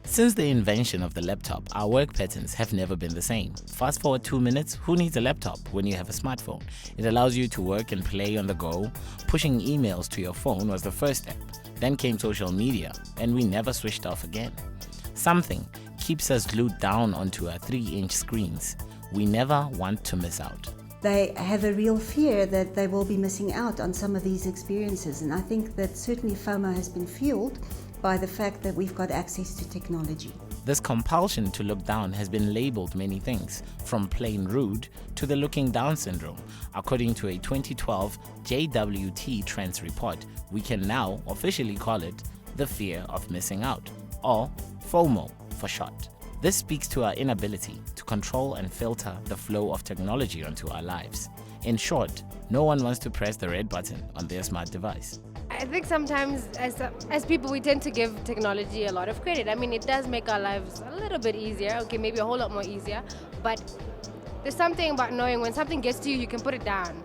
Since the invention of the laptop, our work patterns have never been the same. Fast forward 2 minutes, who needs a laptop when you have a smartphone? It allows you to work and play on the go. Pushing emails to your phone was the first step. Then came social media, and we never switched off again. Something keeps us glued down onto our 3-inch screens. We never want to miss out. They have a real fear that they will be missing out on some of these experiences, and I think that certainly FOMO has been fueled by the fact that we've got access to technology. This compulsion to look down has been labeled many things, from plain rude to the looking down syndrome. According to a 2012 JWT Trends report, we can now officially call it the fear of missing out, or FOMO for short. This speaks to our inability to control and filter the flow of technology onto our lives. In short, no one wants to press the red button on their smart device. I think sometimes as people we tend to give technology a lot of credit. I mean, it does make our lives a little bit easier, okay, maybe a whole lot more easier, but there's something about knowing when something gets to you, you can put it down.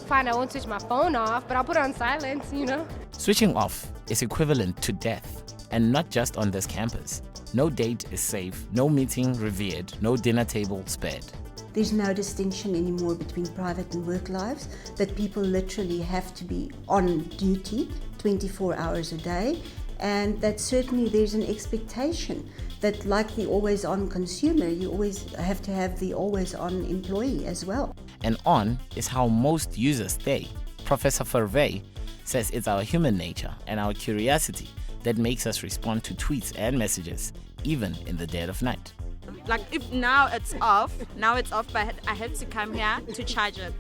Fine, I won't switch my phone off, but I'll put it on silent, you know? Switching off is equivalent to death, and not just on this campus. No date is safe, no meeting revered, no dinner table spared. There's no distinction anymore between private and work lives, that people literally have to be on duty 24 hours a day, and that certainly there's an expectation that, like the always-on consumer, you always have to have the always-on employee as well. And on is how most users stay. Professor Verwey says it's our human nature and our curiosity that makes us respond to tweets and messages, even in the dead of night. Like, if now it's off, but I had to come here to charge it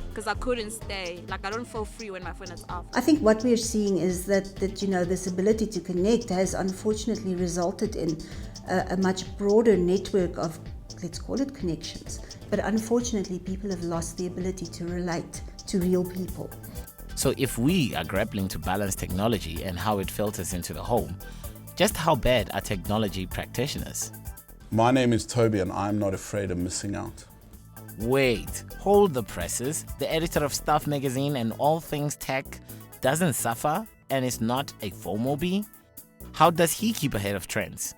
because I couldn't stay. Like, I don't feel free when my phone is off. I think what we're seeing is that this ability to connect has unfortunately resulted in a much broader network of, let's call it, connections. But unfortunately, people have lost the ability to relate to real people. So if we are grappling to balance technology and how it filters into the home, just how bad are technology practitioners? My name is Toby and I'm not afraid of missing out. Wait, hold the presses. The editor of Stuff magazine and all things tech doesn't suffer and is not a FOMO bee? How does he keep ahead of trends?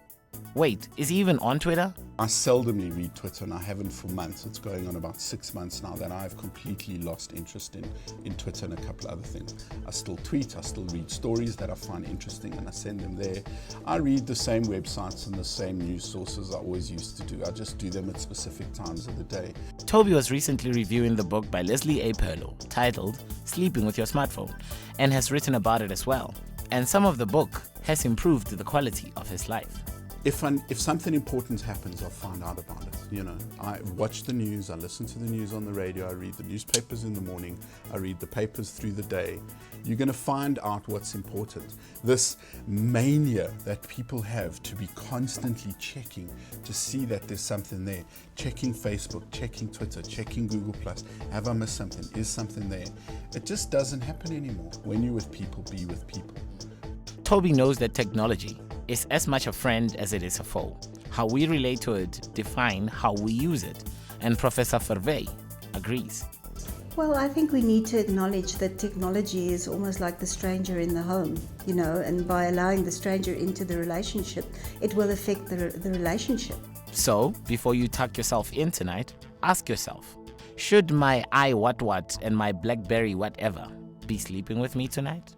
Wait, is he even on Twitter? I seldomly read Twitter and I haven't for months. It's going on about 6 months now that I've completely lost interest in Twitter and a couple other things. I still tweet, I still read stories that I find interesting and I send them there. I read the same websites and the same news sources I always used to do. I just do them at specific times of the day. Toby was recently reviewing the book by Leslie A. Perlow titled Sleeping with Your Smartphone and has written about it as well. And some of the book has improved the quality of his life. If something important happens, I'll find out about it. I watch the news, I listen to the news on the radio, I read the newspapers in the morning, I read the papers through the day. You're going to find out what's important. This mania that people have to be constantly checking to see that there's something there. Checking Facebook, checking Twitter, checking Google+. Have I missed something? Is something there? It just doesn't happen anymore. When you're with people, be with people. Toby knows that technology is as much a friend as it is a foe. How we relate to it define how we use it, and Professor Verwey agrees. Well, I think we need to acknowledge that technology is almost like the stranger in the home, and by allowing the stranger into the relationship, it will affect the relationship. So, before you tuck yourself in tonight, ask yourself, should my I what and my BlackBerry whatever be sleeping with me tonight?